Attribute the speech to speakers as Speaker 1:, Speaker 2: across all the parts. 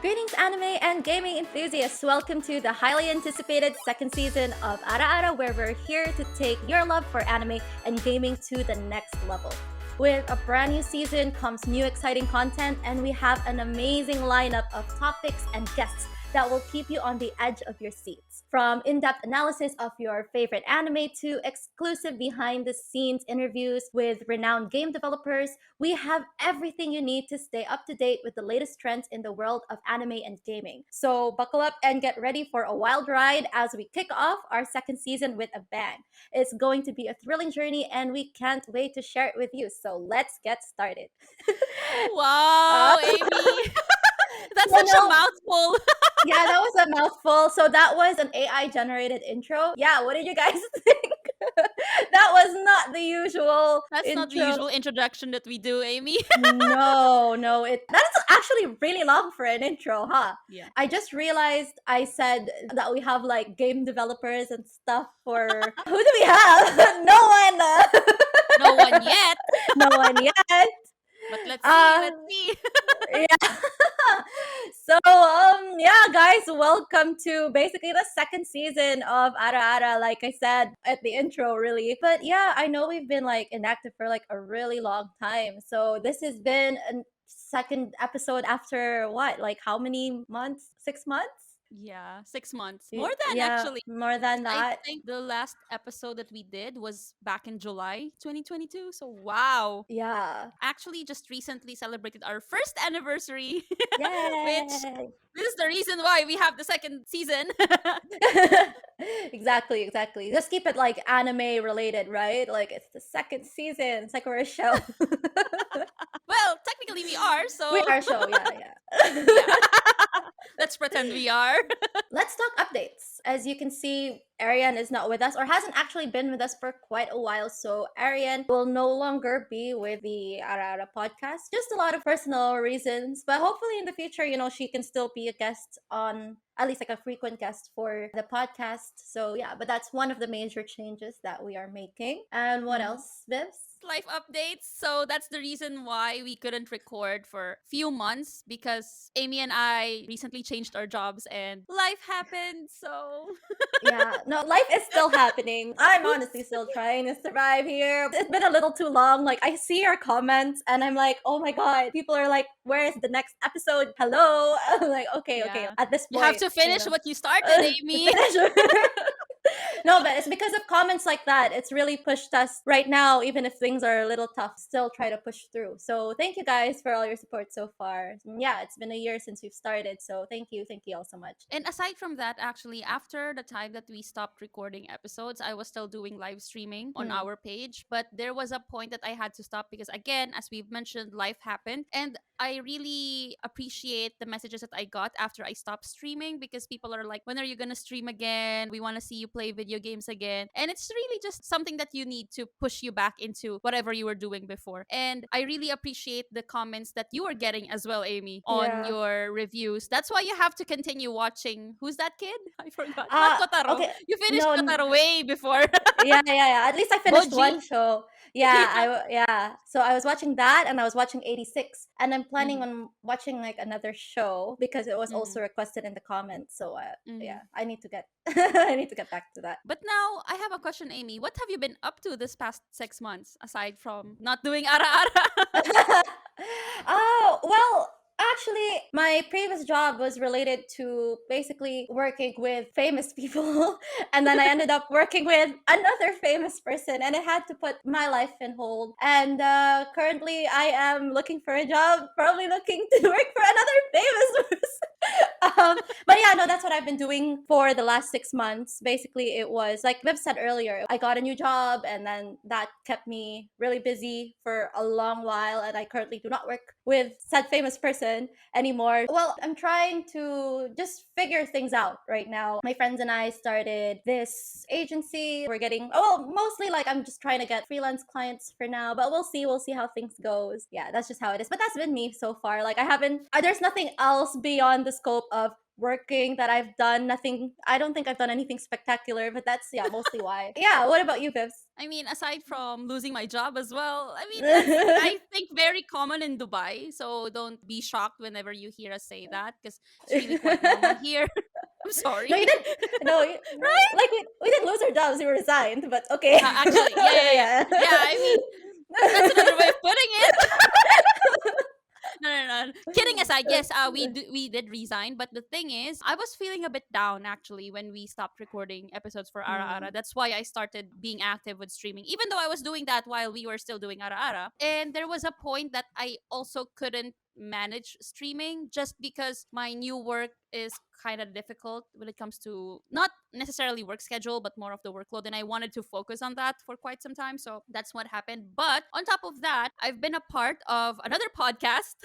Speaker 1: Greetings, anime and gaming enthusiasts. Welcome to the highly anticipated second season of Ara Ara, where we're here to take your love for anime and gaming to the next level. With a brand new season comes new exciting content, and we have an amazing lineup of topics and guests that will keep you on the edge of your seats. From in-depth analysis of your favorite anime to exclusive behind-the-scenes interviews with renowned game developers, we have everything you need to stay up to date with the latest trends in the world of anime and gaming. So buckle up and get ready for a wild ride as we kick off our second season with a bang. It's going to be a thrilling journey, and we can't wait to share it with you. So let's get started.
Speaker 2: Wow, Amy. That's
Speaker 1: So
Speaker 2: such a mouthful.
Speaker 1: yeah, that was a mouthful. So that was an AI generated intro. Yeah, what did you guys think? That was not the usual
Speaker 2: That's
Speaker 1: intro.
Speaker 2: not the usual introduction that we do, Amy.
Speaker 1: No, that's actually really long for an intro, huh?
Speaker 2: Yeah.
Speaker 1: I just realized I said that we have like game developers and stuff for who do we have? No one.
Speaker 2: No one yet.
Speaker 1: No one yet.
Speaker 2: But let's see.
Speaker 1: Yeah. So yeah, guys, welcome to basically the second season of Ara Ara, like I said at the intro, really. But yeah, I know we've been like inactive for like a really long time. So this has been a second episode after what? Like how many months? 6 months?
Speaker 2: Yeah, 6 months. More than
Speaker 1: Yeah,
Speaker 2: actually.
Speaker 1: more than
Speaker 2: I
Speaker 1: that.
Speaker 2: think the last episode that we did was back in July 2022. So wow.
Speaker 1: Yeah.
Speaker 2: Actually just recently celebrated our first anniversary, which
Speaker 1: Yay.
Speaker 2: this is the reason why we have the second season.
Speaker 1: Exactly. Just keep it like anime related, right? Like it's the second season. It's like we're a show.
Speaker 2: Well, technically we are, so
Speaker 1: We are a show, yeah.
Speaker 2: yeah. Let's pretend we are.
Speaker 1: Let's talk updates. As you can see, Ariane is not with us or hasn't actually been with us for quite a while. So Ariane will no longer be with the Ara Ara podcast. Just a lot of personal reasons. But hopefully in the future, she can still be a guest on, at least like a frequent guest for the podcast. So yeah, but that's one of the major changes that we are making. And what else, Vivs?
Speaker 2: Life updates. So that's the reason why we couldn't record for few months, because Amy and I recently changed our jobs and life happened. So
Speaker 1: Yeah, no, life is still happening. I'm honestly still trying to survive here. It's been a little too long. Like, I see your comments and I'm like, oh my god, people are like, where is the next episode? Hello. I'm like, okay.
Speaker 2: Yeah.
Speaker 1: At this point,
Speaker 2: you have to finish what you started, Amy.
Speaker 1: No, but it's because of comments like that. It's really pushed us right now, even if things are a little tough, still try to push through. So thank you guys for all your support so far. Yeah, it's been a year since we've started. So thank you all so much.
Speaker 2: And aside from that, actually, after the time that we stopped recording episodes, I was still doing live streaming on our page. But there was a point that I had to stop because, again, as we've mentioned, life happened. And I really appreciate the messages that I got after I stopped streaming, because people are like, when are you going to stream again? We want to see you play video games again. And it's really just something that you need to push you back into whatever you were doing before. And I really appreciate the comments that you are getting as well, Amy, on your reviews. That's why you have to continue watching. Who's that kid? I forgot. Not Kotaro.
Speaker 1: Okay.
Speaker 2: You finished Kotaro way before.
Speaker 1: Yeah. At least I finished
Speaker 2: Boji.
Speaker 1: one show. Yeah. So I was watching that, and I was watching 86, and I'm planning on watching like another show because it was also requested in the comments. So yeah, I need to get I need to get back to that.
Speaker 2: But now I have a question, Amy. What have you been up to this past 6 months aside from not doing Ara Ara?
Speaker 1: Oh, well, actually, my previous job was related to basically working with famous people. And then I ended up working with another famous person, and I had to put my life in hold. And currently, I am looking for a job, probably looking to work for another famous person. But yeah, no, that's what I've been doing for the last 6 months. Basically, it was like Viv said earlier, I got a new job, and then that kept me really busy for a long while. And I currently do not work with said famous person anymore. Well, I'm trying to just figure things out right now. My friends and I started this agency. We're getting, mostly like I'm just trying to get freelance clients for now, but we'll see how things goes. Yeah, that's just how it is. But that's been me so far. Like I haven't, there's nothing else beyond the scope of working that I've done. Nothing, I don't think I've done anything spectacular, but that's, yeah, mostly why. Yeah, what about you, Vivs?
Speaker 2: I mean, aside from losing my job as well, I mean, that's, I think, very common in Dubai. So don't be shocked whenever you hear us say that, because it's really quite normal here. I'm sorry.
Speaker 1: No, you didn't. No, like we didn't lose our jobs. We resigned, but okay.
Speaker 2: Actually, yeah, yeah, yeah.
Speaker 1: Yeah.
Speaker 2: Yeah, I mean, that's another way of putting it. No, no, no. Kidding aside, yes, we did resign, but the thing is, I was feeling a bit down actually when we stopped recording episodes for Ara Ara.
Speaker 1: Mm.
Speaker 2: That's why I started being active with streaming, even though I was doing that while we were still doing Ara Ara. And there was a point that I also couldn't manage streaming just because my new work is kind of difficult when it comes to not necessarily work schedule but more of the workload, and I wanted to focus on that for quite some time, so that's what happened. But on top of that, I've been a part of another podcast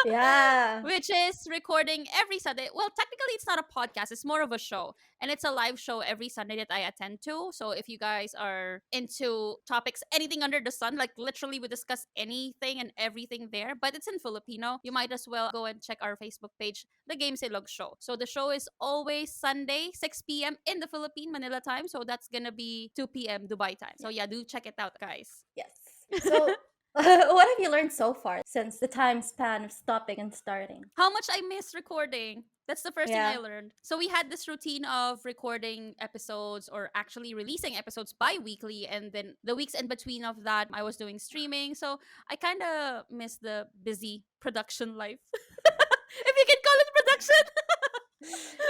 Speaker 1: Yeah.
Speaker 2: which is recording every Sunday. Well, technically, it's not a podcast, it's more of a show. And it's a live show every Sunday that I attend to. So if you guys are into topics, anything under the sun, like literally we discuss anything and everything there, but it's in Filipino, you might as well go and check our Facebook page, The Game Silog Show. So the show is always Sunday, 6 p.m. in the Philippine Manila time. So that's going to be 2 p.m. Dubai time. So yeah, do check it out, guys.
Speaker 1: Yes. So, what have you learned so far since the time span of stopping and starting?
Speaker 2: How much I miss recording. That's the first thing I
Speaker 1: Yeah.
Speaker 2: learned. So we had this routine of recording episodes or actually releasing episodes bi-weekly, and then the weeks in between of that I was doing streaming. So I kind of miss the busy production life. If you can call it production.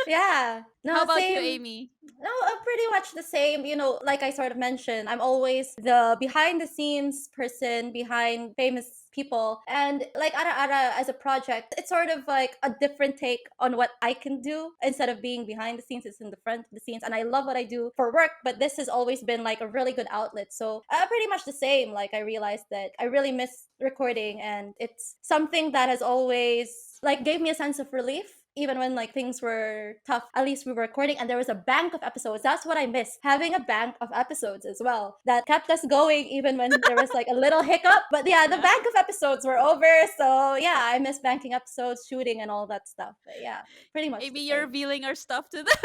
Speaker 1: Yeah.
Speaker 2: How
Speaker 1: No,
Speaker 2: about you,
Speaker 1: same.
Speaker 2: Amy?
Speaker 1: No, pretty much the same. You know, like I sort of mentioned, I'm always the behind the scenes person behind famous people. And like Ara Ara as a project, it's sort of like a different take on what I can do. Instead of being behind the scenes, it's in the front of the scenes. And I love what I do for work, but this has always been like a really good outlet. So pretty much the same. Like I realized that I really miss recording, and it's something that has always like gave me a sense of relief even when like things were tough. At least we were recording and there was a bank of episodes. That's what I miss, having a bank of episodes as well that kept us going even when there was like a little hiccup. But yeah, the
Speaker 2: Yeah.
Speaker 1: bank of episodes were over, so yeah, I miss banking episodes, shooting, and all that stuff. But yeah, pretty much
Speaker 2: Maybe
Speaker 1: the
Speaker 2: you're
Speaker 1: same.
Speaker 2: revealing our stuff to them.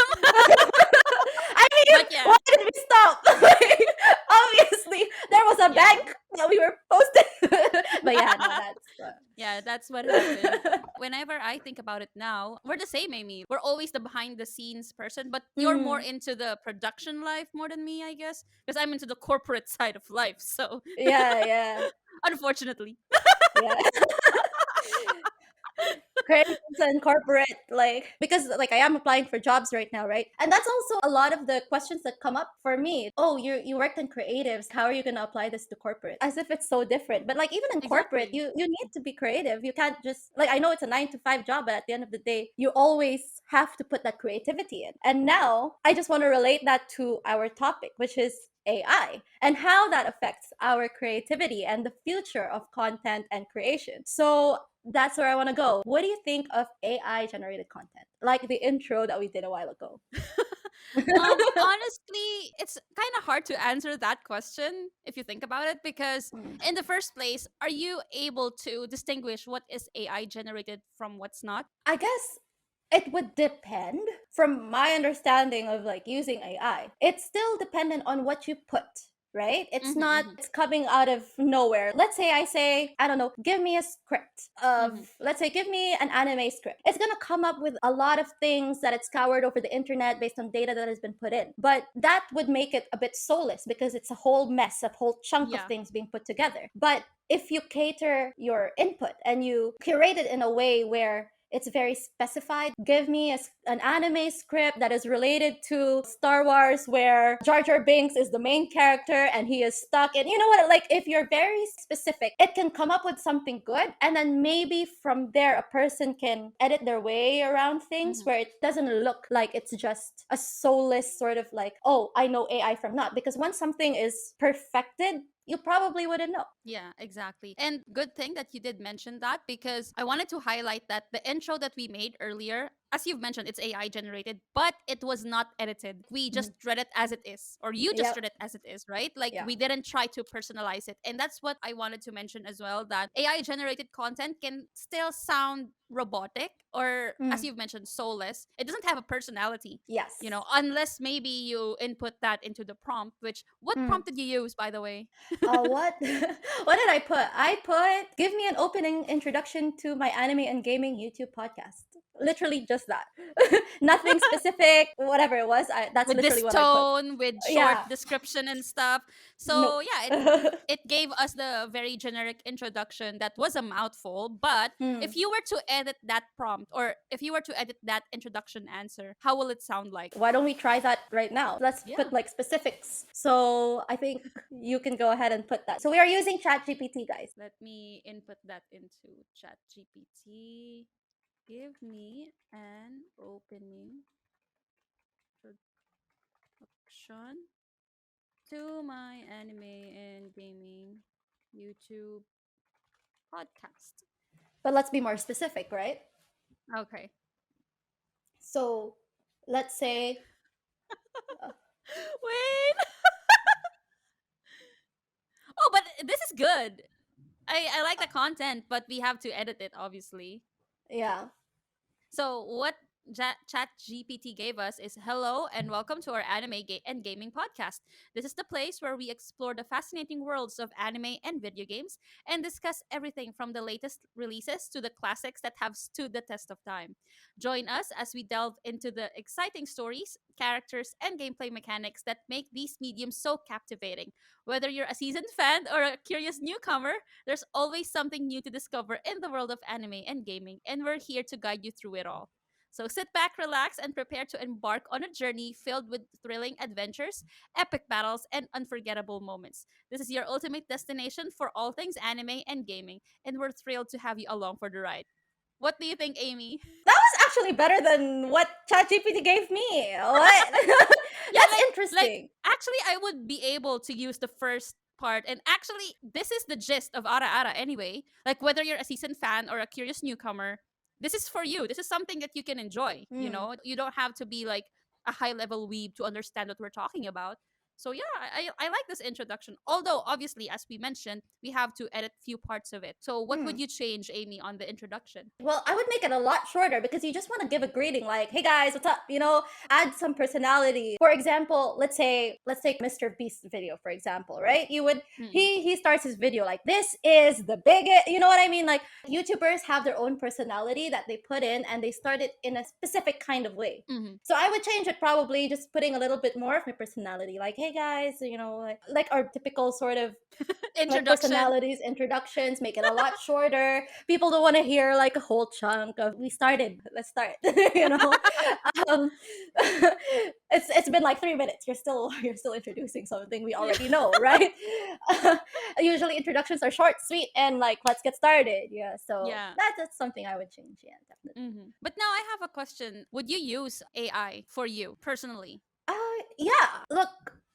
Speaker 1: I mean,
Speaker 2: But yeah.
Speaker 1: why did we stop? Like, obviously there was a
Speaker 2: Yeah.
Speaker 1: bank that we were posting. But yeah, no, that's
Speaker 2: Yeah, that's what happened. Whenever I think about it now, we're the same, Amy. We're always the behind the scenes person, but you're more
Speaker 1: Mm,
Speaker 2: into the production life more than me, I guess, because I'm into the corporate side of life. So,
Speaker 1: yeah, yeah,
Speaker 2: unfortunately.
Speaker 1: yeah. Creative and corporate, like, because like I am applying for jobs right now, right? And that's also a lot of the questions that come up for me. Oh, you worked in creatives, how are you going to apply this to corporate? As if it's so different. But like even in corporate,
Speaker 2: Exactly.
Speaker 1: you need to be creative. You can't just like, I know it's a 9 to 5 job, but at the end of the day you always have to put that creativity in. And now I just want to relate that to our topic, which is AI and how that affects our creativity and the future of content and creation. So that's where I want to go. What do you think of AI generated content? Like the intro that we did a while ago.
Speaker 2: Honestly, it's kind of hard to answer that question if you think about it, because
Speaker 1: Hmm.
Speaker 2: in the first place, are you able to distinguish what is AI generated from what's not?
Speaker 1: I guess it would depend. From my understanding of like using AI, it's still dependent on what you put, right? It's
Speaker 2: Mm-hmm,
Speaker 1: not
Speaker 2: mm-hmm,
Speaker 1: it's coming out of nowhere. Let's say I say, I don't know, give me a script of,
Speaker 2: mm-hmm.
Speaker 1: let's say, give me an anime script. It's gonna come up with a lot of things that it's scoured over the internet based on data that has been put in. But that would make it a bit soulless because it's a whole mess, a whole chunk of
Speaker 2: Yeah.
Speaker 1: things being put together. But if you cater your input and you curate it in a way where it's very specified. Give me an anime script that is related to Star Wars, where Jar Jar Binks is the main character and he is stuck. And you know what? Like, if you're very specific, it can come up with something good. And then maybe from there, a person can edit their way around things
Speaker 2: Mm-hmm.
Speaker 1: where it doesn't look like it's just a soulless sort of like, oh, I know AI from not. Because once something is perfected, you probably wouldn't know.
Speaker 2: Yeah, exactly. And good thing that you did mention that, because I wanted to highlight that the intro that we made earlier, as you've mentioned, it's AI generated, but it was not edited. We
Speaker 1: Mhm.
Speaker 2: just read it as it is, or you just
Speaker 1: Yep.
Speaker 2: read it as it is, right? Like
Speaker 1: Yeah.
Speaker 2: we didn't try to personalize it. And that's what I wanted to mention as well, that AI generated content can still sound robotic or, as
Speaker 1: Mm.
Speaker 2: you've mentioned, soulless. It doesn't have a personality,
Speaker 1: Yes.
Speaker 2: unless maybe you input that into the prompt, which, what
Speaker 1: Mm.
Speaker 2: prompt did you use, by the way?
Speaker 1: What? What did I put? I put, give me an opening introduction to my anime and gaming YouTube podcast. Literally just that. Nothing specific, whatever it was. That's
Speaker 2: With
Speaker 1: literally
Speaker 2: this
Speaker 1: what I put.
Speaker 2: tone, with short
Speaker 1: Yeah.
Speaker 2: description and stuff. So
Speaker 1: Nope.
Speaker 2: yeah, it gave us the very generic introduction that was a mouthful. But
Speaker 1: Hmm.
Speaker 2: if you were to edit that prompt, or if you were to edit that introduction answer, how will it sound like?
Speaker 1: Why don't we try that right now? Let's
Speaker 2: Yeah.
Speaker 1: put like specifics. So I think you can go ahead and put that. So we are using ChatGPT, guys.
Speaker 2: Let me input that into ChatGPT. Give me an opening introduction to my anime and gaming YouTube podcast.
Speaker 1: But let's be more specific, right?
Speaker 2: Okay.
Speaker 1: So let's say, uh,
Speaker 2: Wait. Oh, but this is good. I like the content, but we have to edit it, obviously.
Speaker 1: yeah.
Speaker 2: So what Chat GPT gave us is, hello and welcome to our and gaming podcast. This is the place where we explore the fascinating worlds of anime and video games and discuss everything from the latest releases to the classics that have stood the test of time. Join us as we delve into the exciting stories, characters, and gameplay mechanics that make these mediums so captivating. Whether you're a seasoned fan or a curious newcomer, there's always something new to discover in the world of anime and gaming, and we're here to guide you through it all. So sit back, relax, and prepare to embark on a journey filled with thrilling adventures, epic battles, and unforgettable moments. This is your ultimate destination for all things anime and gaming, and we're thrilled to have you along for the ride. What do you think, Amy?
Speaker 1: That was actually better than what ChatGPT gave me. What?
Speaker 2: Yeah,
Speaker 1: That's
Speaker 2: like
Speaker 1: interesting.
Speaker 2: actually I would be able to use the first part, and actually this is the gist of Ara Ara anyway. Like whether you're a seasoned fan or a curious newcomer, this is for you. This is something that you can enjoy, you
Speaker 1: Hmm.
Speaker 2: know? You don't have to be like a high level weeb to understand what we're talking about. So yeah, I like this introduction. Although obviously, as we mentioned, we have to edit few parts of it. So what
Speaker 1: Hmm.
Speaker 2: would you change, Amy, on the introduction?
Speaker 1: Well, I would make it a lot shorter because you just want to give a greeting like, "Hey guys, what's up?" Add some personality. For example, let's take Mr. Beast's video for example, right? You would
Speaker 2: Mm-mm.
Speaker 1: he starts his video like, "This is the biggest," you know what I mean? Like YouTubers have their own personality that they put in and they start it in a specific kind of way.
Speaker 2: Mm-hmm.
Speaker 1: So I would change it probably just putting a little bit more of my personality like, "Hey guys," like our typical sort of like
Speaker 2: Introduction.
Speaker 1: personalities, introductions, make it a lot shorter. People don't want to hear like a whole chunk of "we started, let's start." you know, um, it's been like 3 minutes. You're still introducing something we
Speaker 2: Yeah.
Speaker 1: already know, right? Usually introductions are short, sweet, and like let's get started. Yeah, so
Speaker 2: Yeah.
Speaker 1: that's something I would change. Yeah, definitely.
Speaker 2: But now I have a question. Would you use AI for you personally?
Speaker 1: Yeah. Look,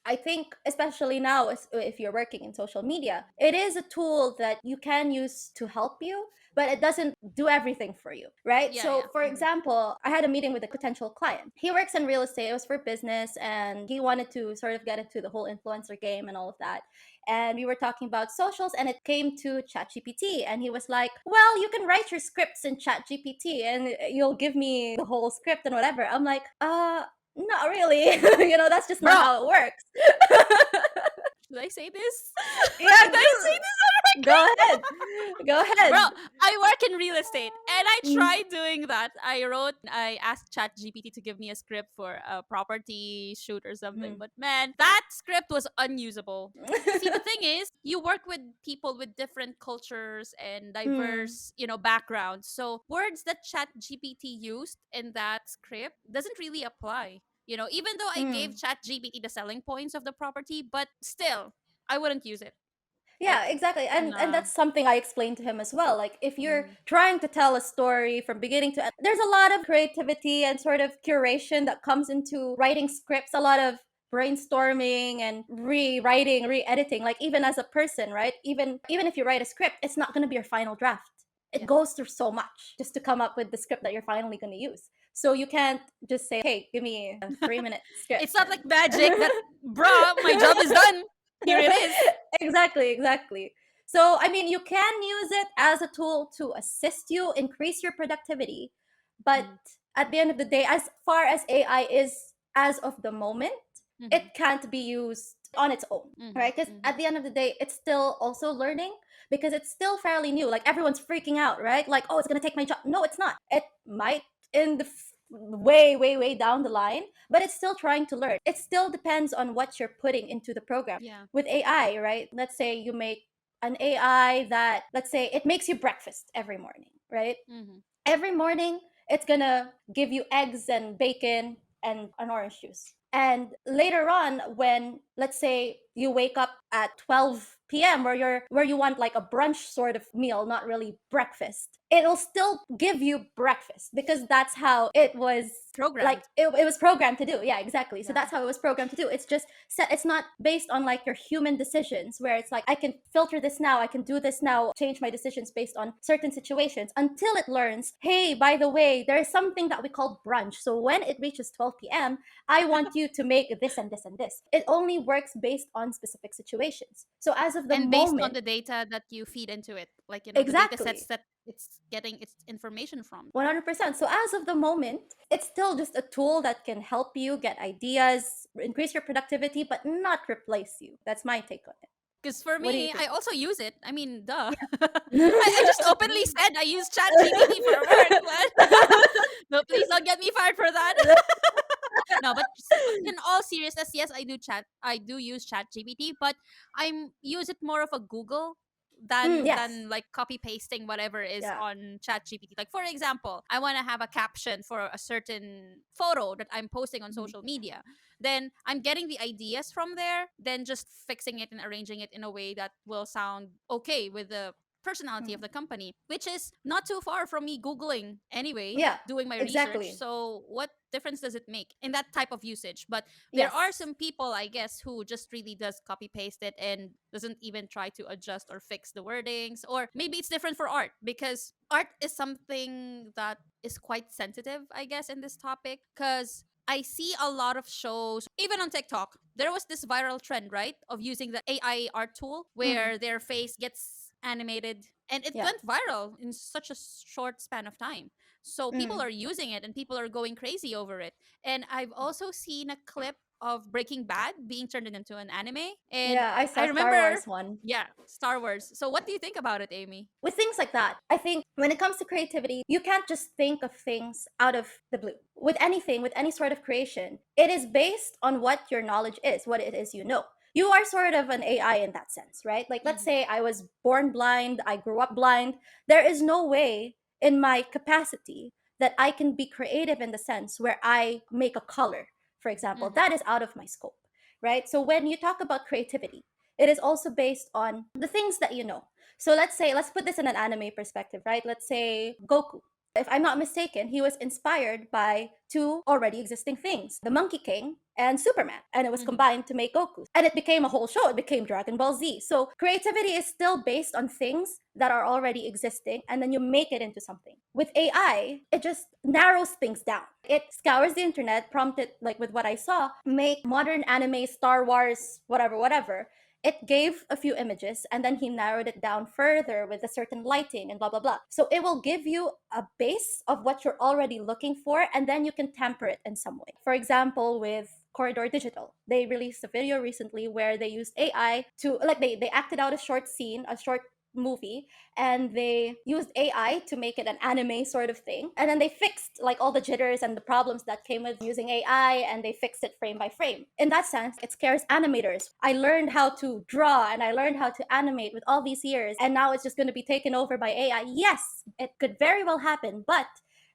Speaker 1: I think especially now, if you're working in social media, it is a tool that you can use to help you, but it doesn't do everything for you, right?
Speaker 2: Yeah,
Speaker 1: So,
Speaker 2: yeah.
Speaker 1: for example, I had a meeting with a potential client. He works in real estate. It was for business, and he wanted to sort of get into the whole influencer game and all of that. And we were talking about socials, and it came to ChatGPT, and he was like, "Well, you can write your scripts in ChatGPT, and you'll give me the whole script and whatever." I'm like, not really. That's just not
Speaker 2: Bro,
Speaker 1: how it works.
Speaker 2: should I say this?
Speaker 1: Yeah,
Speaker 2: Should I say this on
Speaker 1: go
Speaker 2: record?
Speaker 1: ahead. Go
Speaker 2: Bro,
Speaker 1: ahead.
Speaker 2: I work in real estate and I
Speaker 1: Mm,
Speaker 2: tried doing that. I asked ChatGPT to give me a script for a property shoot or something,
Speaker 1: mm.
Speaker 2: but man, that script was unusable. See, the thing is, you work with people with different cultures and
Speaker 1: Mm,
Speaker 2: diverse, backgrounds. So words that ChatGPT used in that script doesn't really apply. Even though I gave
Speaker 1: mm.
Speaker 2: ChatGPT the selling points of the property, but still, I wouldn't use it. Like,
Speaker 1: Yeah, exactly. And
Speaker 2: nah.
Speaker 1: that's something I explained to him as well. Like if you're
Speaker 2: Mhm.
Speaker 1: trying to tell a story from beginning to end, there's a lot of creativity and sort of curation that comes into writing scripts, a lot of brainstorming and rewriting, re-editing. Like even as a person, right? Even if you write a script, it's not going to be your final draft. It
Speaker 2: Yeah.
Speaker 1: goes through so much just to come up with the script that you're finally going to use. So you can't just say, hey, give me a 3-minute script.
Speaker 2: It's not like magic that, bruh, my job is done. Here it is.
Speaker 1: Exactly, exactly. So, I mean, you can use it as a tool to assist you, increase your productivity. But
Speaker 2: Mhm.
Speaker 1: at the end of the day, as far as AI is as of the moment, it
Speaker 2: Mhm.
Speaker 1: can't be used on its own,
Speaker 2: Mhm.
Speaker 1: right? Because
Speaker 2: Mhm.
Speaker 1: at the end of the day, it's still also learning because it's still fairly new. Like everyone's freaking out, right? Like, oh, it's going to take my job. No, it's not. It might in the way, way, way down the line, but it's still trying to learn. It still depends on what you're putting into the program.
Speaker 2: Yeah.
Speaker 1: With AI, right? Let's say you make an AI that, let's say, it makes you breakfast every morning, right?
Speaker 2: Mhm.
Speaker 1: Every morning, it's gonna give you eggs and bacon and an orange juice. And later on, when let's say you wake up at 12 p.m. where you want like a brunch sort of meal, not really breakfast, it'll still give you breakfast because that's how it was like
Speaker 2: Programmed.
Speaker 1: it was programmed to do. Yeah, exactly. So
Speaker 2: Yeah.
Speaker 1: that's how it was programmed to do. It's just set, it's not based on like your human decisions where it's like I can filter this now, I can do this now, change my decisions based on certain situations until it learns, hey, by the way, there is something that we call brunch. So when it reaches 12 p.m., I want you to make this and this and this. It only works based on specific situations. So as of the
Speaker 2: And based on
Speaker 1: moment,
Speaker 2: the data that you feed into it, like, the data sets
Speaker 1: exactly.
Speaker 2: that it's getting its information from.
Speaker 1: 100%. So, as of the moment, it's still just a tool that can help you get ideas, increase your productivity, but not replace you. That's my take on it.
Speaker 2: Because for
Speaker 1: What do you
Speaker 2: me,
Speaker 1: think?
Speaker 2: I also use it. I mean, duh.
Speaker 1: Yeah.
Speaker 2: I just openly said I use ChatGPT for work, but no, please don't get me fired for that. No, but in all seriousness, yes, I do use ChatGPT, but I'm use it more of a Google
Speaker 1: Yes.
Speaker 2: than like copy pasting whatever is
Speaker 1: Yeah.
Speaker 2: on ChatGPT. Like, for example, I want to have a caption for a certain photo that I'm posting on
Speaker 1: Mhm.
Speaker 2: social media. Then I'm getting the ideas from there, then just fixing it and arranging it in a way that will sound okay with the personality of
Speaker 1: Mhm.
Speaker 2: the company, which is not too far from me Googling anyway,
Speaker 1: Yeah.
Speaker 2: doing my research.
Speaker 1: Exactly.
Speaker 2: So, what difference does it make in that type of usage? But there are
Speaker 1: Yes.
Speaker 2: some people, I guess, who just really does copy paste it and doesn't even try to adjust or fix the wordings. Or maybe it's different for art, because art is something that is quite sensitive, I guess, in this topic. Because I see a lot of shows, even on TikTok. There was this viral trend, right, of using the AI art tool
Speaker 1: Mm.
Speaker 2: where their face gets animated, and it
Speaker 1: Yeah.
Speaker 2: went viral in such a short span of time. So people
Speaker 1: Mm.
Speaker 2: are using it and people are going crazy over it. And I've also seen a clip of Breaking Bad being turned into an anime. And
Speaker 1: Yeah. I
Speaker 2: I
Speaker 1: saw Star
Speaker 2: remember,
Speaker 1: Wars one.
Speaker 2: yeah, Star Wars. So what do you think about it, Amy?
Speaker 1: With things like that, I think when it comes to creativity, you can't just think of things out of the blue. With anything, with any sort of creation, it is based on what your knowledge is, what it is you know. You are sort of an AI in that sense, right? Like, let's
Speaker 2: Mm-hmm.
Speaker 1: say I was born blind, I grew up blind. There is no way in my capacity that I can be creative in the sense where I make a color, for example.
Speaker 2: Mm-hmm.
Speaker 1: That is out of my scope, right? So when you talk about creativity, it is also based on the things that you know. So let's say, let's put this in an anime perspective, right? Let's say Goku. If I'm not mistaken, he was inspired by two already existing things, the Monkey King and Superman. And it was
Speaker 2: Mm-hmm.
Speaker 1: combined to make Goku. And it became a whole show. It became Dragon Ball Z. So creativity is still based on things that are already existing and then you make it into something. With AI, it just narrows things down. It scours the internet, prompted like with what I saw, make modern anime, Star Wars, whatever, whatever. It gave a few images and then he narrowed it down further with a certain lighting and blah blah blah. So it will give you a base of what you're already looking for and then you can temper it in some way. For example, with Corridor Digital, they released a video recently where they used AI to like they acted out a short scene, a short movie, and they used AI to make it an anime sort of thing. And then they fixed like all the jitters and the problems that came with using AI and they fixed it frame by frame. In that sense, it scares animators. I learned how to draw and I learned how to animate with all these years and now it's just going to be taken over by AI. Yes, it could very well happen, but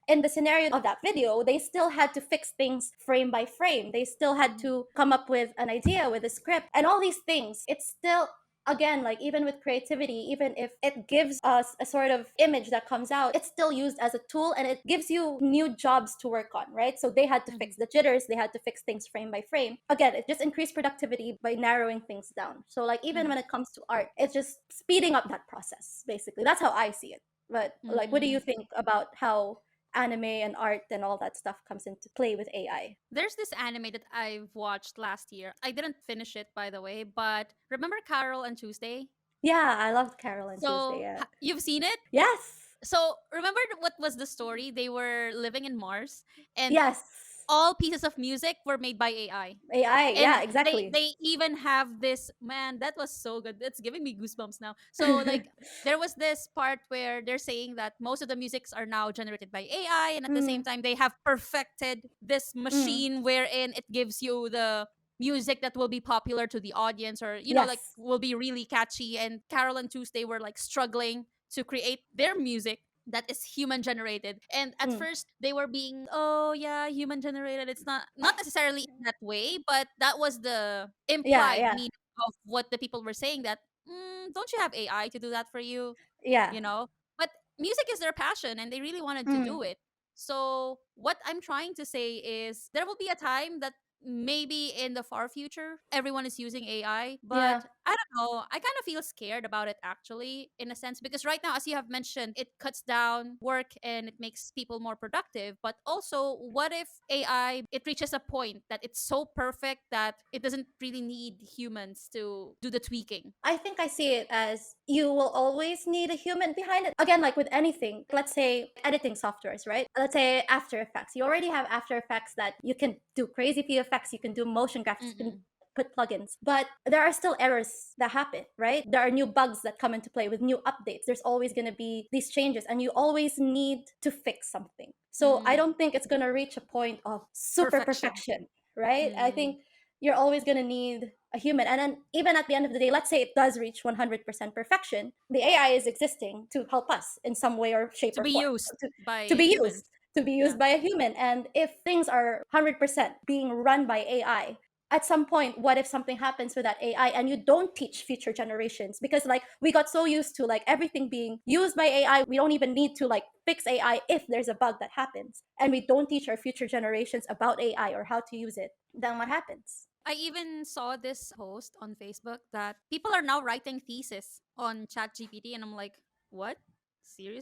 Speaker 1: in the scenario of that video, they still had to fix things frame by frame. They still had
Speaker 2: Mm-hmm.
Speaker 1: to come up with an idea, with a script, and all these things. It's still again, like even with creativity, even if it gives us a sort of image that comes out, it's still used as a tool and it gives you new jobs to work on, right? So they had to
Speaker 2: Mm-hmm.
Speaker 1: fix the jitters, they had to fix things frame by frame. Again, it just increased productivity by narrowing things down. So like even when it comes to art, it's just speeding up that process, basically. That's how I see it. But like what do
Speaker 2: Mm-hmm.
Speaker 1: you think about how anime and art and all that stuff comes into play with AI.
Speaker 2: There's this anime that I've watched last year. I didn't finish it, by the way, but remember Carol and Tuesday?
Speaker 1: Yeah, I loved Carol and Tuesday.
Speaker 2: So
Speaker 1: Yeah.
Speaker 2: you've seen it?
Speaker 1: Yes.
Speaker 2: So remember what was the story? They were living in Mars, and
Speaker 1: Yes.
Speaker 2: all pieces of music were made by AI.
Speaker 1: AI.
Speaker 2: And
Speaker 1: Yeah,
Speaker 2: they
Speaker 1: exactly.
Speaker 2: they even have this, man, that was so good. It's giving me goosebumps now. So like there was this part where they're saying that most of the musics are now generated by AI, and at the same
Speaker 1: Mm,
Speaker 2: time they have perfected this
Speaker 1: mm,
Speaker 2: machine wherein it gives you the music that will be popular to the audience, or like
Speaker 1: yes.
Speaker 2: will be really catchy. And Carol and Tuesday were like struggling to create their music that is human generated. And at
Speaker 1: Mm,
Speaker 2: first they were being, oh yeah, human generated. It's not necessarily in that way, but that was the
Speaker 1: yeah,
Speaker 2: implied
Speaker 1: yeah,
Speaker 2: meaning of what the people were saying, that don't you have AI to do that for you?
Speaker 1: yeah.
Speaker 2: you know but music is their passion and they really wanted to
Speaker 1: Mm,
Speaker 2: do it. So what I'm trying to say is there will be a time that maybe in the far future everyone is using AI,
Speaker 1: yeah.
Speaker 2: but I don't know, I kind of feel scared about it, actually, in a sense, because right now, as you have mentioned, it cuts down work and it makes people more productive. But also, what if AI, it reaches a point that it's so perfect that it doesn't really need humans to do the tweaking?
Speaker 1: I think I see it as you will always need a human behind it. Again, like with anything, let's say editing softwares, right? Let's say After Effects. You already have After Effects that you can do crazy VFX, you can do motion graphics, you can
Speaker 2: Mm-mm.
Speaker 1: put plugins. But there are still errors that happen, right? There are new bugs that come into play with new updates. There's always going to be these changes, and you always need to fix something. So I
Speaker 2: Mm.
Speaker 1: don't think it's going to reach a point of super
Speaker 2: Perfection.
Speaker 1: perfection, right? I
Speaker 2: Mm.
Speaker 1: think you're always going to need a human. And then, even at the end of the day, let's say it does reach 100% perfection, the AI is existing to help us in some way or shape
Speaker 2: To
Speaker 1: or
Speaker 2: be
Speaker 1: form,
Speaker 2: used
Speaker 1: to
Speaker 2: by
Speaker 1: be
Speaker 2: humans.
Speaker 1: used, to be
Speaker 2: Yeah.
Speaker 1: used by a human. And if things are 100% being run by AI, at some point, what if something happens with that AI and you don't teach future generations? Because like we got so used to like everything being used by AI, we don't even need to like fix AI if there's a bug that happens, and we don't teach our future generations about AI or how to use it. Then what happens?
Speaker 2: I even saw this post on Facebook that people are now writing thesis on ChatGPT, and I'm like, what?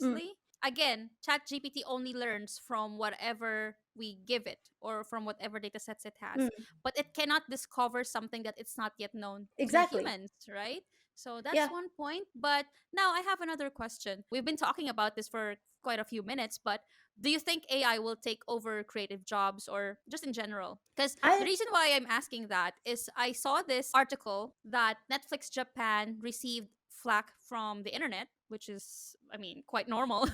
Speaker 1: Mm,
Speaker 2: Seriously? Again, ChatGPT only learns from whatever we give it or from whatever data sets it has,
Speaker 1: mm,
Speaker 2: but it cannot discover something that it's not yet known to
Speaker 1: exactly.
Speaker 2: humans, right? So that's
Speaker 1: Yeah.
Speaker 2: one point. But now I have another question. We've been talking about this for quite a few minutes, but do you think AI will take over creative jobs or just in general? Because the
Speaker 1: I
Speaker 2: reason why I'm asking that is I saw this article that Netflix Japan received flack from the internet, which is, I mean, quite normal.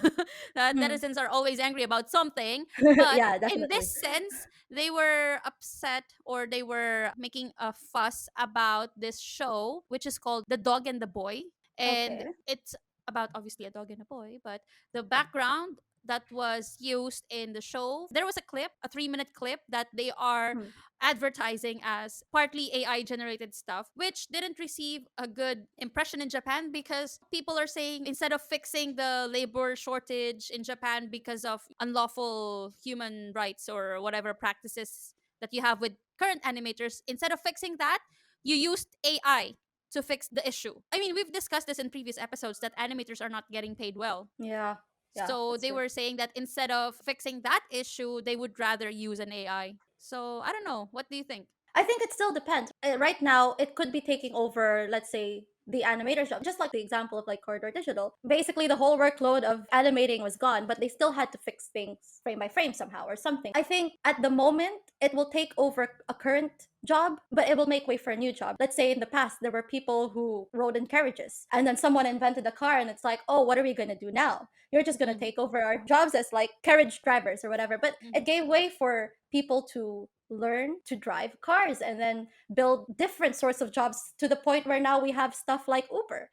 Speaker 2: That
Speaker 1: mm,
Speaker 2: netizens are always angry about something. But
Speaker 1: yeah,
Speaker 2: in this
Speaker 1: definitely.
Speaker 2: sense, they were upset or they were making a fuss about this show, which is called The Dog and the Boy. And
Speaker 1: Okay.
Speaker 2: it's about obviously a dog and a boy, but the background that was used in the show, there was a clip, a 3-minute clip that they are
Speaker 1: Mm,
Speaker 2: advertising as partly AI generated stuff, which didn't receive a good impression in Japan because people are saying instead of fixing the labor shortage in Japan because of unlawful human rights or whatever practices that you have with current animators, instead of fixing that, you used AI to fix the issue. I mean, we've discussed this in previous episodes that animators are not getting paid well.
Speaker 1: yeah. Yeah,
Speaker 2: So
Speaker 1: that's
Speaker 2: they
Speaker 1: true.
Speaker 2: were saying that instead of fixing that issue, they would rather use an AI. So I don't know. What do you think?
Speaker 1: I think it still depends. Right now, it could be taking over, let's say, the animator's job. Just like the example of like Corridor Digital. Basically, the whole workload of animating was gone, but they still had to fix things frame by frame somehow or something. I think at the moment, it will take over a current job, but it will make way for a new job. Let's say in the past, there were people who rode in carriages, and then someone invented a car, and it's like, oh, what are we going to do now? You're just going to
Speaker 2: Mm-hmm.
Speaker 1: take over our jobs as like carriage drivers or whatever. But
Speaker 2: Mm-hmm.
Speaker 1: it gave way for people to learn to drive cars and then build different sorts of jobs to the point where now we have stuff like Uber,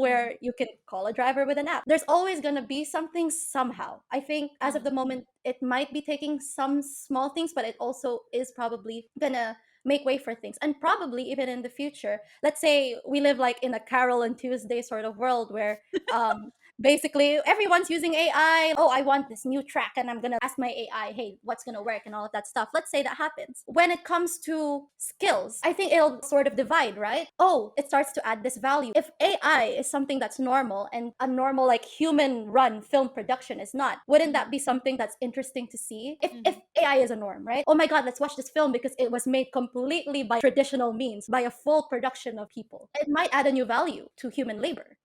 Speaker 2: Mm-hmm.
Speaker 1: where you can call a driver with an app. There's always going to be something somehow. I think as of the
Speaker 2: Mm-hmm.
Speaker 1: moment, it might be taking some small things, but it also is probably going to make way for things. And probably even in the future, let's say we live like in a Carol and Tuesday sort of world where basically everyone's using AI. Oh, I want this new track and I'm going to ask my AI, hey, what's going to work and all of that stuff. Let's say that happens. When it comes to skills, I think it'll sort of divide, right? Oh, it starts to add this value. If AI is something that's normal and a normal like human run film production is not, wouldn't that be something that's interesting to see? If AI is a norm, right? Oh my God, let's watch this film because it was made completely by traditional means, by a full production of people. It might add a new value to human labor.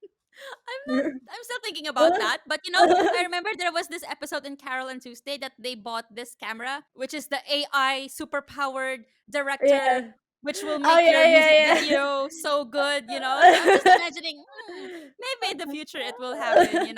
Speaker 2: I'm still thinking about that. But I remember there was this episode in Carol and Tuesday that they bought this camera, which is the AI super powered director,
Speaker 1: Yeah.
Speaker 2: which will
Speaker 1: Oh
Speaker 2: make
Speaker 1: yeah,
Speaker 2: your music
Speaker 1: yeah,
Speaker 2: video so good. So I'm just imagining, maybe in the future it will happen.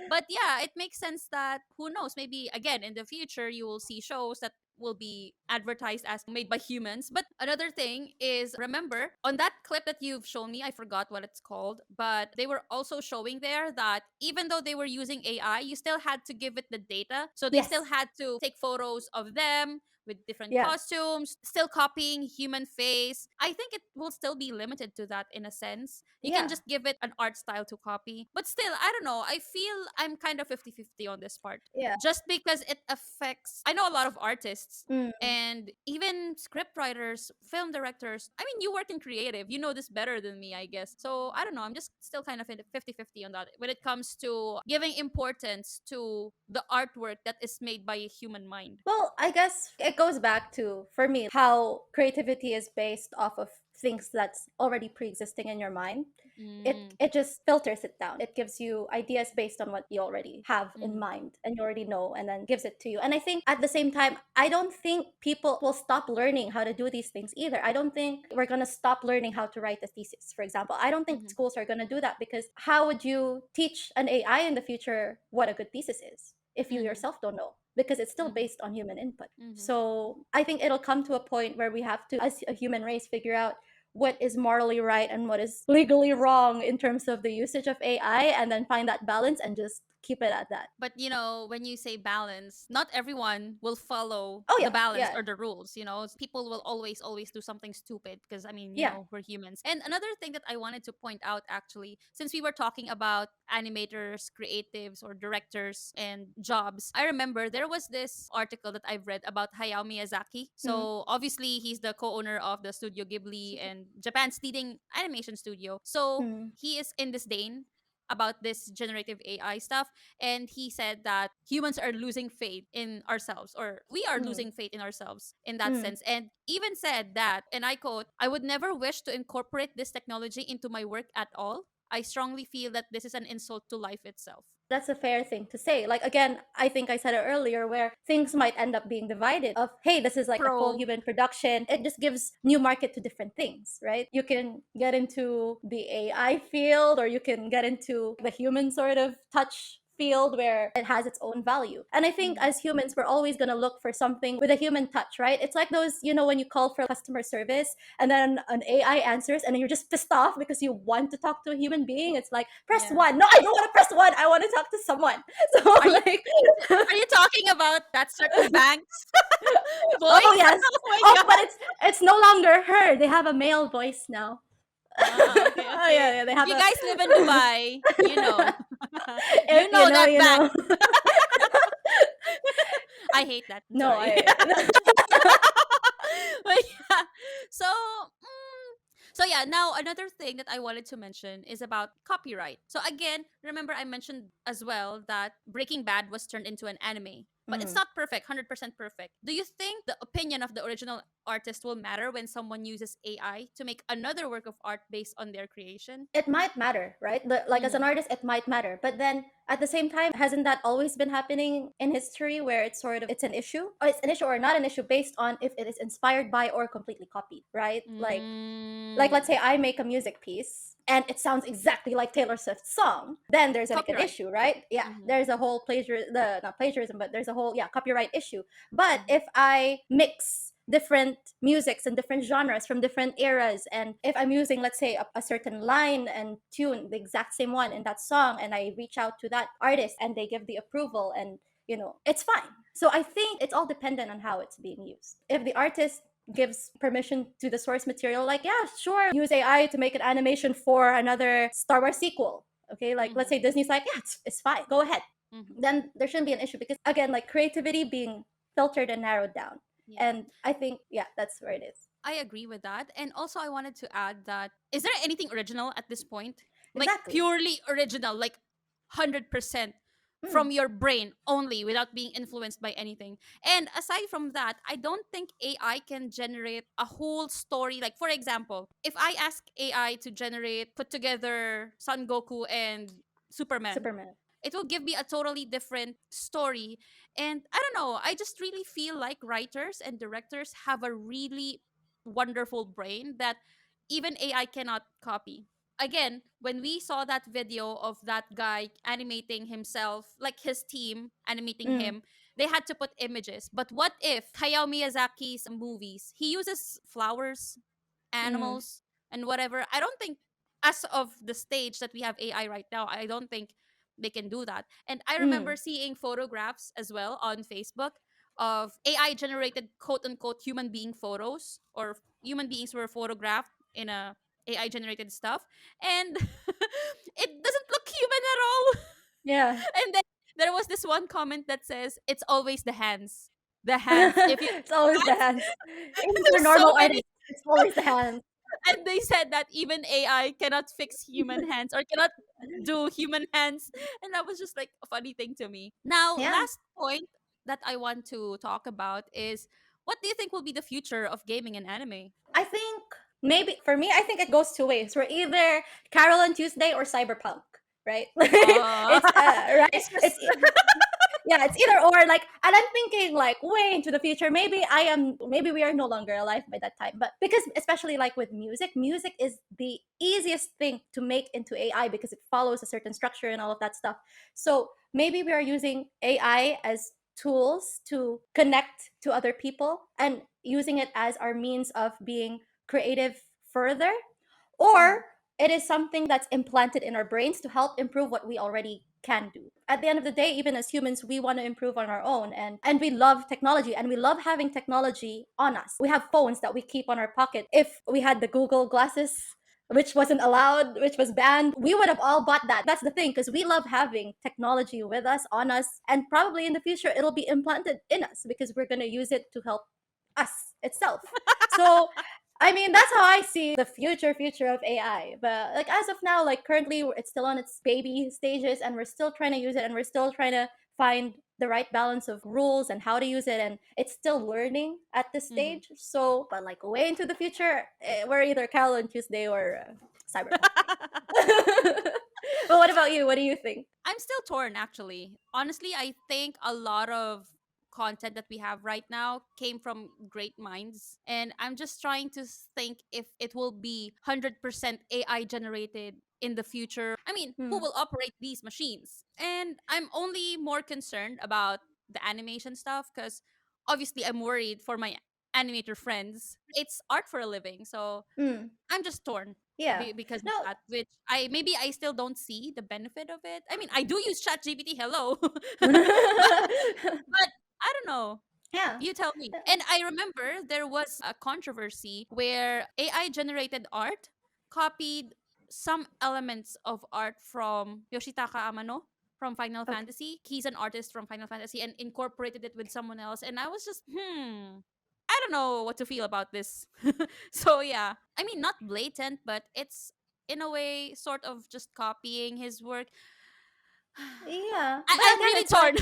Speaker 2: But yeah, it makes sense that who knows, maybe again in the future you will see shows that will be advertised as made by humans. But another thing is, remember on that clip that you've shown me, I forgot what it's called, but they were also showing there that even though they were using AI, you still had to give it the data. So they still
Speaker 1: yes.
Speaker 2: had to take photos of them with different
Speaker 1: Yeah.
Speaker 2: costumes, still copying human face. I think it will still be limited to that in a sense. You can
Speaker 1: Yeah.
Speaker 2: just give it an art style to copy. But still, I don't know. I feel I'm kind of 50-50 on this part.
Speaker 1: Yeah.
Speaker 2: Just because it affects, I know a lot of artists
Speaker 1: Mm.
Speaker 2: and even script writers, film directors. I mean, you work in creative. You know this better than me, I guess. So I don't know. I'm just still kind of 50-50 on that when it comes to giving importance to the artwork that is made by a human mind.
Speaker 1: Well, I guess it goes back to, for me, how creativity is based off of things that's already pre-existing in your mind.
Speaker 2: Mm,
Speaker 1: It just filters it down. It gives you ideas based on what you already have in
Speaker 2: mm,
Speaker 1: mind and you already know, and then gives it to you. And I think at the same time, I don't think people will stop learning how to do these things either. I don't think we're going to stop learning how to write a thesis, for example. I don't think
Speaker 2: mhm,
Speaker 1: schools are going to do that, because how would you teach an AI in the future what a good thesis is if you
Speaker 2: mhm,
Speaker 1: yourself don't know? Because it's still
Speaker 2: mhm,
Speaker 1: based on human input.
Speaker 2: mhm,
Speaker 1: So I think it'll come to a point where we have to, as a human race, figure out what is morally right and what is legally wrong in terms of the usage of AI, and then find that balance and just keep it at that.
Speaker 2: But when you say balance, not everyone will follow
Speaker 1: Oh
Speaker 2: the
Speaker 1: yeah,
Speaker 2: balance
Speaker 1: yeah,
Speaker 2: or the rules. People will always do something stupid because, I mean,
Speaker 1: yeah.
Speaker 2: we're humans. And another thing that I wanted to point out, actually, since we were talking about animators, creatives, or directors and jobs, I remember there was this article that I've read about Hayao Miyazaki.
Speaker 1: Mm.
Speaker 2: So obviously, he's the co-owner of the Studio Ghibli and Japan's leading animation studio. So
Speaker 1: Mm.
Speaker 2: he is in disdain about this generative AI stuff. And he said that humans are losing faith in ourselves, or we are
Speaker 1: Mm.
Speaker 2: losing faith in ourselves in that
Speaker 1: Mm.
Speaker 2: sense. And even said that, and I quote, "I would never wish to incorporate this technology into my work at all. I strongly feel that this is an insult to life itself."
Speaker 1: That's a fair thing to say. Like, again, I think I said it earlier, where things might end up being divided of, hey, this is like a full
Speaker 2: Pro.
Speaker 1: human production. It just gives new market to different things, right? You can get into the AI field, or you can get into the human sort of touch field where it has its own value. And I think
Speaker 2: Mhm.
Speaker 1: as humans, we're always going to look for something with a human touch, right? It's like those, when you call for customer service and then an AI answers and then you're just pissed off because you want to talk to a human being. It's like, press
Speaker 2: Yeah.
Speaker 1: one. No, I don't want to press one. I want to talk to someone. So,
Speaker 2: Are you
Speaker 1: like,
Speaker 2: are you talking about that certain bank's
Speaker 1: oh,
Speaker 2: voice?
Speaker 1: yes.
Speaker 2: Oh my
Speaker 1: Oh, but
Speaker 2: god.
Speaker 1: it's no longer her. They have a male voice now.
Speaker 2: Ah, okay,
Speaker 1: Oh, yeah,
Speaker 2: okay.
Speaker 1: yeah. They
Speaker 2: If
Speaker 1: have
Speaker 2: you
Speaker 1: a.
Speaker 2: guys live in Dubai, you know.
Speaker 1: If
Speaker 2: You know that
Speaker 1: you
Speaker 2: bank.
Speaker 1: know.
Speaker 2: I hate that. I'm
Speaker 1: No,
Speaker 2: sorry.
Speaker 1: I.
Speaker 2: But yeah. So, so yeah, now another thing that I wanted to mention is about copyright. So again, remember I mentioned as well that Breaking Bad was turned into an anime. But it's
Speaker 1: Mm.
Speaker 2: not perfect, 100% perfect. Do you think the opinion of the original artist will matter when someone uses AI to make another work of art based on their creation?
Speaker 1: It might matter, right? Like, as an
Speaker 2: Mm-hmm.
Speaker 1: artist, it might matter. But then at the same time, hasn't that always been happening in history, where it's sort of it's an issue? Or it's an issue or not an issue based on if it is inspired by or completely copied, right? Like, let's
Speaker 2: Mm.
Speaker 1: say I make a music piece and it sounds exactly like Taylor Swift's song, then there's like an
Speaker 2: Copyright.
Speaker 1: issue, right? Yeah,
Speaker 2: Mm-hmm.
Speaker 1: there's a whole not plagiarism, but there's a whole, yeah, copyright issue. But
Speaker 2: Mm-hmm.
Speaker 1: if I mix different musics and different genres from different eras, and if I'm using, let's say, a certain line and tune, the exact same one in that song, and I reach out to that artist and they give the approval, and it's fine. So I think it's all dependent on how it's being used. If the artist gives permission to the source material, like, yeah, sure, use AI to make an animation for another Star Wars sequel, Okay, like let's
Speaker 2: Mm-hmm.
Speaker 1: say Disney's like, yeah, it's fine, go ahead.
Speaker 2: Mm-hmm.
Speaker 1: Then there shouldn't be an issue because again, like creativity being filtered and narrowed down.
Speaker 2: Yeah.
Speaker 1: And I think, yeah, that's where it is.
Speaker 2: I agree with that. And also, I wanted to add that is there anything original at this point? Like
Speaker 1: Exactly.
Speaker 2: purely original, like 100%
Speaker 1: Mm,
Speaker 2: from your brain only without being influenced by anything. And aside from that, I don't think AI can generate a whole story. Like, for example, if I ask AI to generate, put together Son Goku and Superman,
Speaker 1: Superman.
Speaker 2: it will give me a totally different story. And I don't know, I just really feel like writers and directors have a really wonderful brain that even AI cannot copy. Again, when we saw that video of that guy animating himself, like his team animating
Speaker 1: Mm,
Speaker 2: him, they had to put images. But what if Hayao Miyazaki's movies, he uses flowers,
Speaker 1: mm,
Speaker 2: animals, and whatever? I don't think, as of the stage that we have AI right now, I don't think they can do that. And I
Speaker 1: mm,
Speaker 2: remember seeing photographs as well on Facebook of AI generated quote unquote human being photos, or human beings were photographed in a AI generated stuff, and it doesn't look human at all.
Speaker 1: yeah.
Speaker 2: And then there was this one comment that says it's always the hands. The hands. If you
Speaker 1: It's always the
Speaker 2: hands,
Speaker 1: hands. Even for
Speaker 2: there's so
Speaker 1: normal
Speaker 2: many,
Speaker 1: artists, it's always the hands.
Speaker 2: and they said that even AI cannot fix human hands or cannot do human hands. And that was just like a funny thing to me. Now,
Speaker 1: Yeah.
Speaker 2: last point that I want to talk about is, what do you think will be the future of gaming and anime?
Speaker 1: I think maybe for me, I think it goes two ways. We're either Carol and Tuesday or Cyberpunk, right?
Speaker 2: Uh,
Speaker 1: It's right.
Speaker 2: it's just
Speaker 1: Yeah, it's either or. Like, and I'm thinking like way into the future. Maybe we are no longer alive by that time. But because especially like with music is the easiest thing to make into AI because it follows a certain structure and all of that stuff. So maybe we are using AI as tools to connect to other people and using it as our means of being creative further,
Speaker 2: Mhm,
Speaker 1: or it is something that's implanted in our brains to help improve what we already can do. At the end of the day, even as humans, we want to improve on our own, and we love technology and we love having technology on us. We have phones that we keep on our pocket. If we had the Google glasses, which wasn't allowed, which was banned, we would have all bought that. That's the thing, because we love having technology with us, on us, and probably in the future it'll be implanted in us because we're going to use it to help us itself. So I mean, that's how I see the future of AI. But like as of now, like currently, it's still on its baby stages, and we're still trying to use it, and we're still trying to find the right balance of rules and how to use it, and it's still learning at this
Speaker 2: mhm.
Speaker 1: stage. So, but like way into the future, we're either Carol and Tuesday or Cyberpunk. But what about you? What do you think?
Speaker 2: I'm still torn, actually. Honestly, I think a lot of content that we have right now came from great minds. And I'm just trying to think if it will be 100% AI generated in the future. I mean, who
Speaker 1: Hmm.
Speaker 2: will operate these machines? And I'm only more concerned about the animation stuff because obviously I'm worried for my animator friends. It's art for a living. So
Speaker 1: Hmm.
Speaker 2: I'm just torn
Speaker 1: Yeah.
Speaker 2: because of
Speaker 1: No.
Speaker 2: that, which I still don't see the benefit of it. I mean, I do use ChatGPT, hello, but I don't know.
Speaker 1: Yeah.
Speaker 2: You tell me. And I remember there was a controversy where AI generated art copied some elements of art from Yoshitaka Amano from Final
Speaker 1: Okay.
Speaker 2: Fantasy. He's an artist from Final Fantasy and incorporated it with someone else. And I was just, I don't know what to feel about this. So yeah. I mean, not blatant, but it's in a way sort of just copying his work.
Speaker 1: Yeah. But
Speaker 2: I'm
Speaker 1: again,
Speaker 2: really
Speaker 1: it's like
Speaker 2: torn.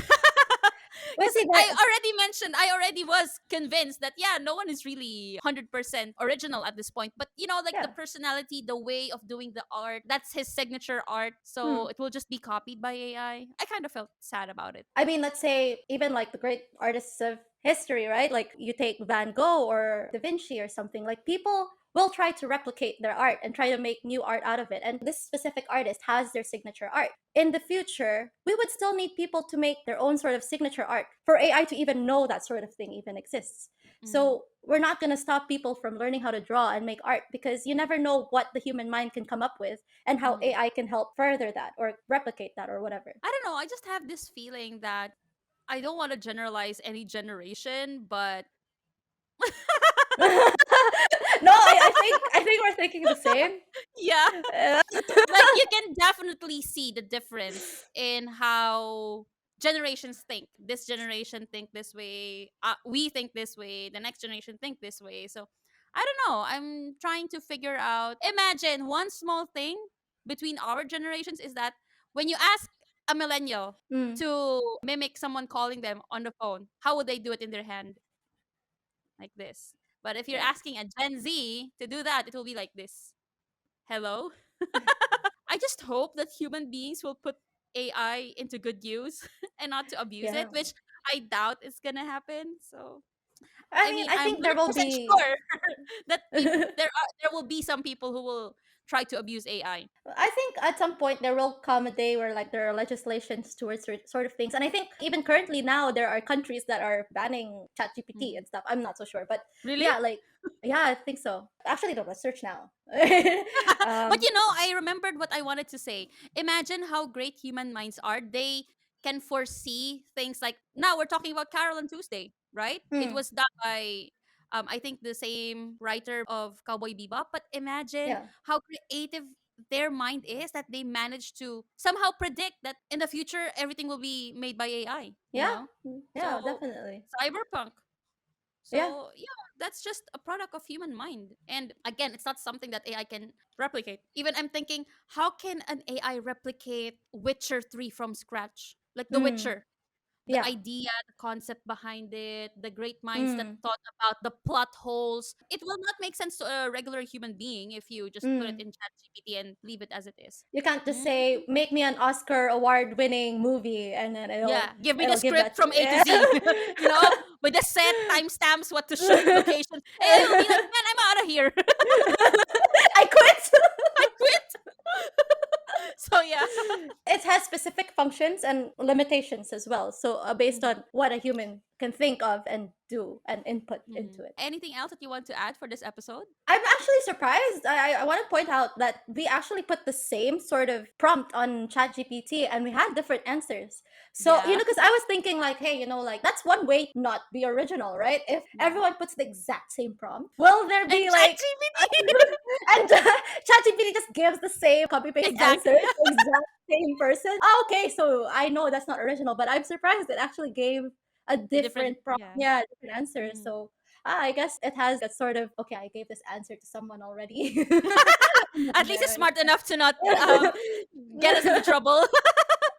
Speaker 1: we
Speaker 2: Because
Speaker 1: see
Speaker 2: I
Speaker 1: that.
Speaker 2: already mentioned, I already was convinced that, yeah, no one is really 100% original at this point. But, like the
Speaker 1: Yeah.
Speaker 2: personality, the way of doing the art, that's his signature art.
Speaker 1: Hmm.
Speaker 2: So it will just be copied by I kind of felt sad about it.
Speaker 1: I mean, let's say even like the great artists of history, right? Like you take Van Gogh or Da Vinci or something, like people will try to replicate their art and try to make new art out of it. And this specific artist has their signature art. In the future, we would still need people to make their own sort of signature art for AI to even know that sort of thing even exists.
Speaker 2: Mm-hmm.
Speaker 1: So we're not going to stop people from learning how to draw and make art because you never know what the human mind can come up with and how
Speaker 2: Mm-hmm.
Speaker 1: AI can help further that or replicate that or whatever.
Speaker 2: I don't know. I just have this feeling that I don't want to generalize any generation, but
Speaker 1: No, I think we're thinking the same.
Speaker 2: Yeah.
Speaker 1: Uh,
Speaker 2: Like you can definitely see the difference in how generations think. This generation think this way, we think this way, the next generation think this way. So I don't know, I'm trying to figure out. Imagine one small thing between our generations is that when you ask a millennial
Speaker 1: mm,
Speaker 2: to mimic someone calling them on the phone, how would they do it in their hand? Like this. But if you're
Speaker 1: yeah.
Speaker 2: asking a Gen Z to do that, it will be like this. Hello. I just hope that human beings will put AI into good use and not to abuse it,
Speaker 1: Yeah.
Speaker 2: which I doubt is gonna happen. So
Speaker 1: I
Speaker 2: I
Speaker 1: mean,
Speaker 2: mean,
Speaker 1: I
Speaker 2: I'm
Speaker 1: think there will
Speaker 2: 100%
Speaker 1: be.
Speaker 2: sure that there will be some people who will try to abuse AI.
Speaker 1: I think at some point there will come a day where like there are legislations towards sort of things, and I think even currently now there are countries that are banning ChatGPT
Speaker 2: Mhm.
Speaker 1: and stuff. I'm not so sure, but
Speaker 2: Really?
Speaker 1: yeah, like yeah, I think so. Actually, don't search now.
Speaker 2: But
Speaker 1: um,
Speaker 2: you know, I remembered what I wanted to say. Imagine how great human minds are. They can foresee things like now we're talking about Carol and Tuesday, right? It
Speaker 1: hmm,
Speaker 2: was done by I think the same writer of Cowboy Bebop. But imagine
Speaker 1: yeah,
Speaker 2: how creative their mind is that they managed to somehow predict that in the future everything will be made by AI, you
Speaker 1: yeah,
Speaker 2: know?
Speaker 1: yeah,
Speaker 2: So
Speaker 1: definitely,
Speaker 2: cyberpunk.
Speaker 1: yeah.
Speaker 2: So yeah, that's just a product of human mind. And again, it's not something that AI can replicate. Even I'm thinking, how can an AI replicate Witcher 3 from scratch? Like The
Speaker 1: Mm,
Speaker 2: Witcher. The
Speaker 1: yeah.
Speaker 2: idea, the concept behind it, the great minds that
Speaker 1: Mm,
Speaker 2: thought about the plot holes. It will not make sense to a regular human being if you just put it
Speaker 1: mm.
Speaker 2: in ChatGPT and leave it as it is.
Speaker 1: You can't just
Speaker 2: Mm,
Speaker 1: say make me an Oscar award winning movie and then
Speaker 2: yeah, give me the
Speaker 1: it'll give that
Speaker 2: script
Speaker 1: to
Speaker 2: from A to
Speaker 1: you.
Speaker 2: Z. You know, with the set timestamps, what to shoot, location. It will be like, man, I'm out of here.
Speaker 1: I quit.
Speaker 2: I quit. So yeah.
Speaker 1: It has specific functions and limitations as well. So based
Speaker 2: Mhm,
Speaker 1: on what a human can think of and do and input
Speaker 2: mhm.
Speaker 1: into it.
Speaker 2: Anything else that you want to add for this episode?
Speaker 1: I'm actually surprised. I want to point out that we actually put the same sort of prompt on ChatGPT and we had different answers. So,
Speaker 2: Yeah.
Speaker 1: because I was thinking, like, hey, like, that's one way to not be original, right? If
Speaker 2: Yeah.
Speaker 1: everyone puts the exact same prompt, will there
Speaker 2: And
Speaker 1: be like,
Speaker 2: ChatGPT.
Speaker 1: and ChatGPT just gives the same copy paste answer
Speaker 2: Exactly.
Speaker 1: to the exact same person? Oh, okay, so I know that's not original, but I'm surprised it actually gave a
Speaker 2: A different,
Speaker 1: different prompt.
Speaker 2: yeah.
Speaker 1: Yeah, different answer.
Speaker 2: Mhm.
Speaker 1: So I guess it has that sort of okay. I gave this answer to someone already.
Speaker 2: At least it's smart enough to not
Speaker 1: Yeah.
Speaker 2: get us into trouble.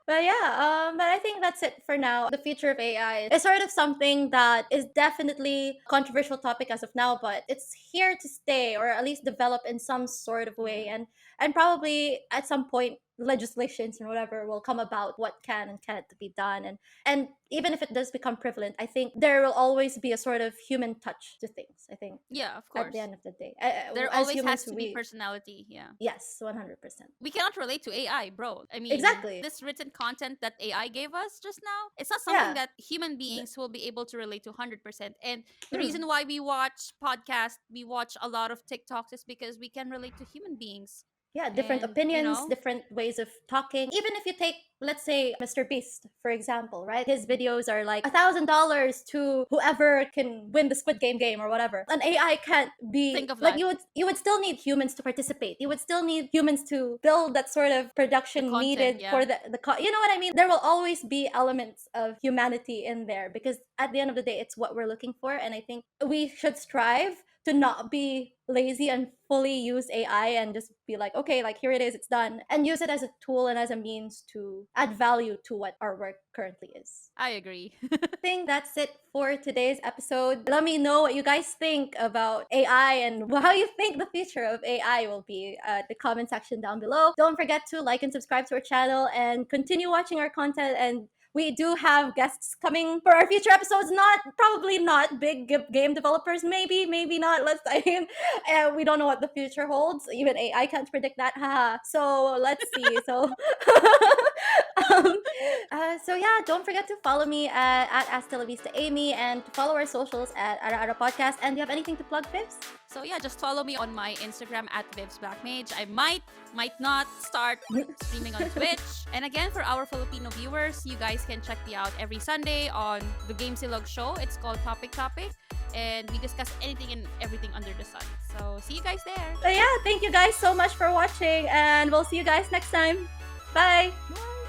Speaker 1: But yeah, but I think that's it for now. The future of AI is sort of something that is definitely a controversial topic as of now, but it's here to stay or at least develop in some sort of way.
Speaker 2: Yeah.
Speaker 1: And probably at some point legislations and whatever will come about what can and can't be done. And even if it does become prevalent, I think there will always be a sort of human touch to things. I think
Speaker 2: Yeah, of
Speaker 1: at the
Speaker 2: course.
Speaker 1: end of the day,
Speaker 2: There
Speaker 1: as
Speaker 2: always
Speaker 1: humans,
Speaker 2: has to be
Speaker 1: we
Speaker 2: personality. Yeah.
Speaker 1: yes, 100%.
Speaker 2: We cannot relate to AI, bro. I mean,
Speaker 1: Exactly.
Speaker 2: this written content that AI gave us just now, it's not something
Speaker 1: Yeah.
Speaker 2: that human beings will be able to relate to 100%. And the
Speaker 1: Hmm.
Speaker 2: reason why we watch podcasts, we watch a lot of TikToks is because we can relate to human beings.
Speaker 1: Yeah, different
Speaker 2: And,
Speaker 1: opinions, different ways of talking. Even if you take, let's say, Mr. Beast, for example, right? His videos are like $1,000 to whoever can win the Squid Game or whatever. An AI can't
Speaker 2: think
Speaker 1: be
Speaker 2: of
Speaker 1: like
Speaker 2: that,
Speaker 1: you would still need humans to participate. You would still need humans to build that sort of
Speaker 2: the
Speaker 1: production
Speaker 2: content,
Speaker 1: needed
Speaker 2: yeah.
Speaker 1: for you know what I mean? There will always be elements of humanity in there because at the end of the day, it's what we're looking for. And I think we should strive to not be lazy and fully use AI and just be like, okay, like here it is, it's done, and use it as a tool and as a means to add value to what our work currently is.
Speaker 2: I agree.
Speaker 1: I think that's it for today's episode. Let me know what you guys think about AI and how you think the future of AI will be at the comment section down below. Don't forget to like and subscribe to our channel and continue watching our content. And we do have guests coming for our future episodes. Not probably not big game developers. Maybe not. Let's I mean, we don't know what the future holds. Even AI can't predict that. Haha. So let's see. So um, so yeah, don't forget to follow me at Ask Vista Amy and to follow our socials at Ara Ara Podcast. And do you have anything to plug, Vivs?
Speaker 2: So yeah, just follow me on my Instagram at Vivz Blackmage. I might not start streaming on Twitch. And again, for our Filipino viewers, you guys can check me out every Sunday on the Game Silog show. It's called Topic, and we discuss anything and everything everything under the sun. So see you guys there.
Speaker 1: So yeah, thank you guys so much for watching, and we'll see you guys next time. Bye.
Speaker 2: Bye.